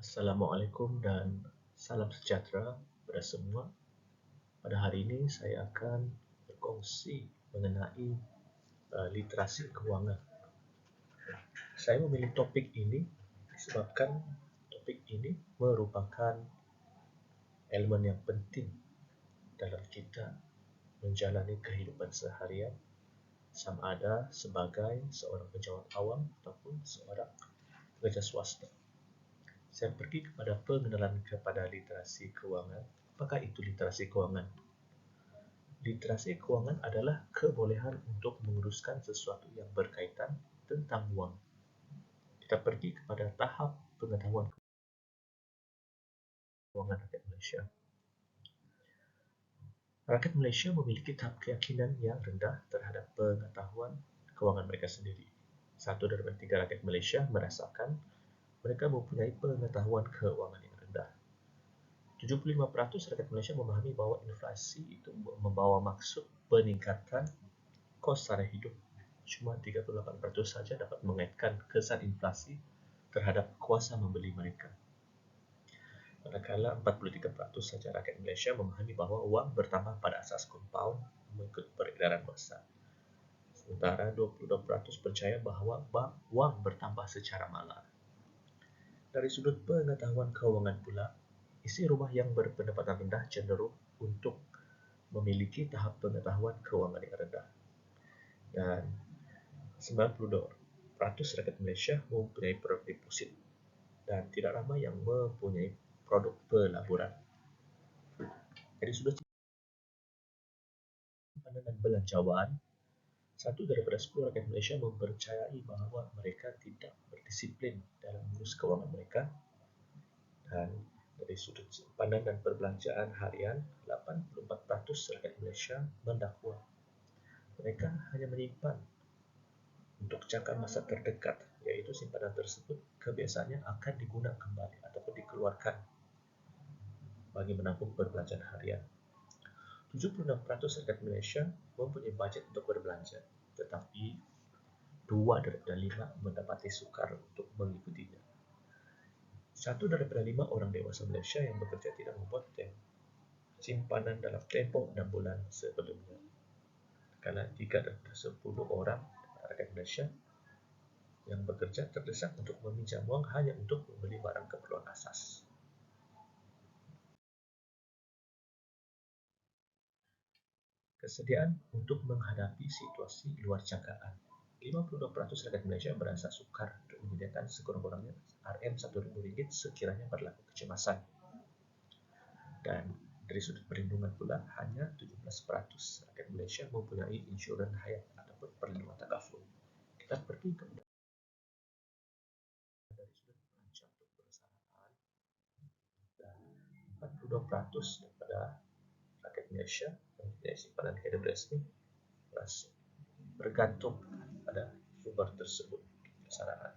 Assalamualaikum dan salam sejahtera kepada semua. Pada hari ini saya akan berkongsi mengenai literasi kewangan. Saya memilih topik ini disebabkan topik ini merupakan elemen yang penting dalam kita menjalani kehidupan seharian, sama ada sebagai seorang pejabat awam ataupun seorang pekerja swasta. Saya pergi kepada pengenalan kepada literasi kewangan. Apakah itu literasi kewangan? Literasi kewangan adalah kebolehan untuk menguruskan sesuatu yang berkaitan tentang wang. Kita pergi kepada tahap pengetahuan kewangan rakyat Malaysia. Rakyat Malaysia memiliki tahap keyakinan yang rendah terhadap pengetahuan kewangan mereka sendiri. 1/3 rakyat Malaysia merasakan mereka mempunyai pengetahuan kewangan yang rendah. 75% rakyat Malaysia memahami bahawa inflasi itu membawa maksud peningkatan kos sara hidup. Cuma 38% saja dapat mengaitkan kesan inflasi terhadap kuasa membeli mereka. Manakala 43% saja rakyat Malaysia memahami bahawa wang bertambah pada asas kompaun mengikut peredaran masa. Sementara 22% percaya bahawa wang bertambah secara malar. Dari sudut pengetahuan kewangan pula, isi rumah yang berpendapatan rendah cenderung untuk memiliki tahap pengetahuan kewangan yang rendah. Dan 92% rakyat Malaysia mempunyai produk deposit dan tidak ramai yang mempunyai produk pelaburan. Dari sudut pandangan belanjawan, 1/10 rakyat Malaysia mempercayai bahawa mereka tidak berdisiplin dalam mengurus kewangan mereka. Dan dari sudut pandangan perbelanjaan harian, 84% rakyat Malaysia mendakwa mereka hanya menyimpan untuk jangka masa terdekat, iaitu simpanan tersebut kebiasaannya akan digunakan kembali ataupun dikeluarkan bagi menampung perbelanjaan harian. 76% rakyat Malaysia mempunyai bajet untuk berbelanja, tetapi 2/5 mendapati sukar untuk mengikutinya. 1/5 orang dewasa Malaysia yang bekerja tidak membuat simpanan dalam tempoh 6 bulan sebelumnya. Kalau 3/10 orang rakyat Malaysia yang bekerja terdesak untuk meminjam wang hanya untuk membeli barang keperluan asas. Kesediaan untuk menghadapi situasi luar jangkaan. 52% rakyat Malaysia merasa sukar untuk menyediakan sekurang-kurangnya RM1,000 sekiranya berlaku kecemasan. Dan dari sudut perlindungan pula, hanya 17% rakyat Malaysia mempunyai insurans hayat ataupun perlindungan takaful. Kita pergi ke dari sudut perancang untuk persaraan, dan 42% daripada rakyat Malaysia mempunyai simpanan hidup resmi bergantung pada sumber tersebut persaraan.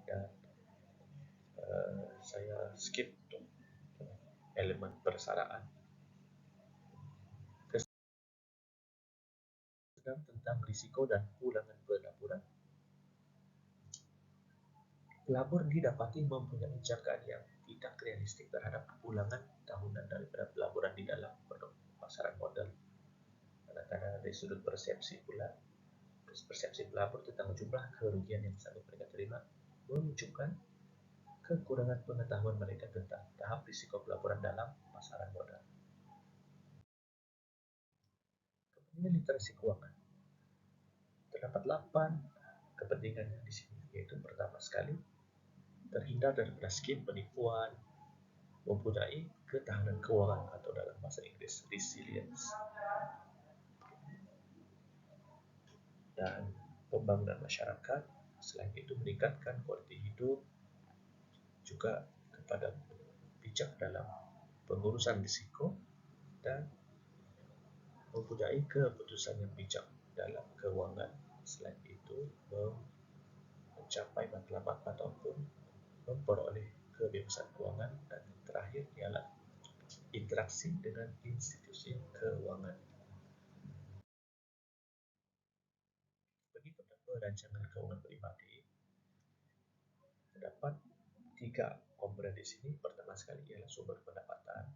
Dan saya skip untuk elemen persaraan. Tentang risiko dan pulangan pelaburan. Pelabur didapati mempunyai jangkaan yang tidak realistik terhadap pulangan tahunan daripada pelaburan di dalam produk pasaran modal. Karena dari sudut persepsi pula, persepsi pelabur tentang jumlah kerugian yang sanggup mereka terima menunjukkan kekurangan pengetahuan mereka tentang tahap risiko pelaburan dalam pasaran modal. Kepentingan literasi keuangan. Terdapat 8 kepentingan di sini, yaitu pertama sekali, terhindar daripada skim penipuan, mempunyai ketahanan kewangan atau dalam bahasa Inggeris resilience, dan pembangunan masyarakat. Selain itu meningkatkan kualiti hidup, juga kepada bijak dalam pengurusan risiko dan mempunyai keputusan yang bijak dalam kewangan. Selain itu mencapai matlamat ataupun memperoleh kebebasan kewangan. Dan terakhir ialah interaksi dengan institusi kewangan. Bagi perancangan kewangan peribadi, terdapat 3 komponen di sini pertama sekali ialah sumber pendapatan.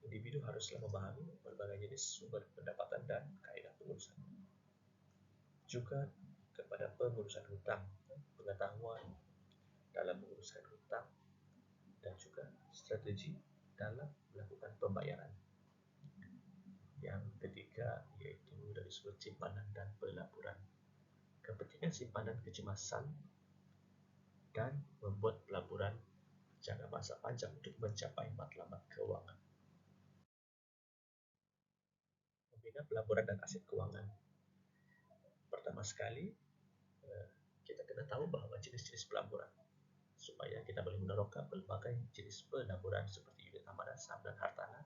Individu haruslah memahami berbagai jenis sumber pendapatan dan kaedah pengurusan. Juga kepada pengurusan hutang, pengetahuan dalam menguruskan hutang, dan juga strategi dalam melakukan pembayaran. Yang ketiga iaitu dari sudut simpanan dan pelaburan. Kepentingan simpanan kecemasan dan membuat pelaburan jangka masa panjang untuk mencapai matlamat keuangan. Membina pelaburan dan aset keuangan. Pertama sekali, kita kena tahu bahawa jenis-jenis pelaburan supaya kita boleh menerokkan pelbagai jenis pelaburan seperti unit amanah, saham dan hartanah.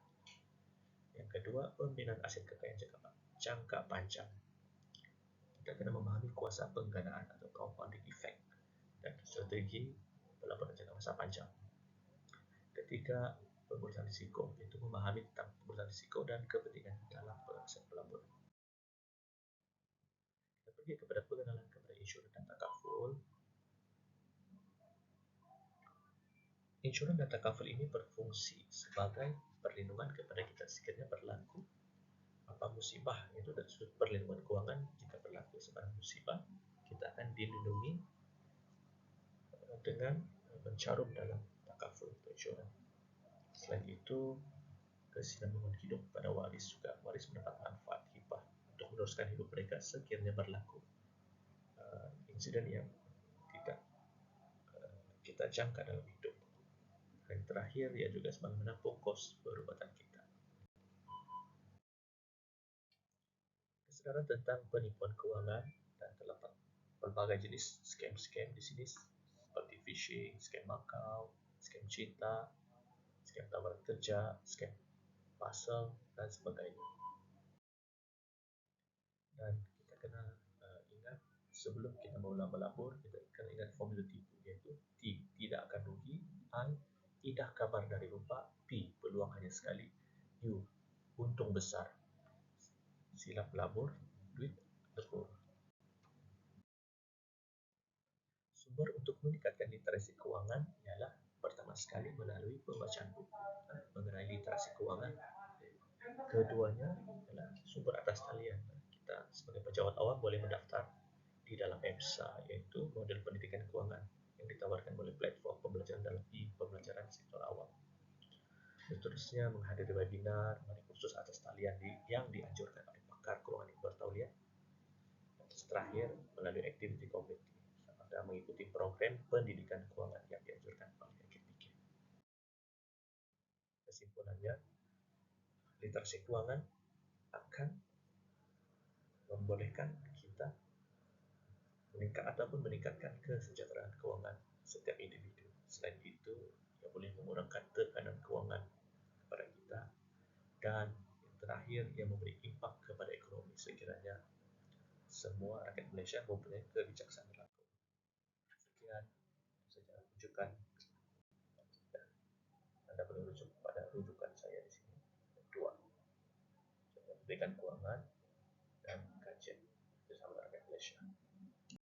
Yang kedua, pembinaan aset kekayaan jangka panjang. Kita kena memahami kuasa pengganaan atau compounding effect dan strategi pelaburan jangka masa panjang. Ketiga, pengurusan risiko, iaitu memahami tentang pengurusan risiko dan kepentingan dalam pengawasan pelaburan. Kita pergi kepada pengenalan kepada insurans dan takaful. Insurans dan takaful ini berfungsi sebagai perlindungan kepada kita sekiranya berlaku apa musibah, iaitu dari sudut perlindungan keuangan. Jika berlaku sebarang musibah, kita akan dilindungi dengan mencarum dalam takaful atau insurans. Selain itu, kesinambungan hidup pada waris juga. Waris mendapat manfaat hibah untuk meneruskan hidup mereka sekiranya berlaku insiden yang tidak kita jangka dalam hidup. Dan terakhir, ia juga sebagai menampung kos perubatan kita. Kesadaran tentang penipuan keuangan dan terdapat pelbagai jenis scam-scam di sini seperti phishing, scam Makau, scam cinta, scam tawaran kerja, scam parcel dan sebagainya. Dan kita kena ingat sebelum kita mula melabur, kita kena ingat formula tipu, iaitu T, tidak akan rugi, I, indah kabar dari rupa, P, peluang hanya sekali, U, untung besar, silap labur, duit lebur. Sumber untuk meningkatkan literasi keuangan ialah pertama sekali melalui pembacaan buku mengenai literasi keuangan. Keduanya adalah sumber atas talian. Kita sebagai pejabat awam boleh mendaftar di dalam EPSA, iaitu model pendidikan keuangan yang ditawarkan oleh platform pembelajaran dalam pembelajaran sektor awam. Seterusnya menghadiri webinar, kursus atas talian yang dianjurkan oleh pakar keuangan yang bertauliah. Terakhir, melalui aktiviti komuniti dan mengikuti program pendidikan keuangan yang dianjurkan oleh AKPK. Kesimpulannya, literasi keuangan akan membolehkan kita meningkatkan kesejahteraan keuangan setiap individu. Selain itu, ia boleh mengurangkan tekanan keuangan kepada kita, dan yang terakhir, ia memberi impak kepada ekonomi sekiranya semua rakyat Malaysia mempunyai kebijaksanaan. Sekian saja rujukan. Anda boleh merujuk pada rujukan saya di sini. Dua, pendidikan keuangan dan kajian bersama rakyat Malaysia.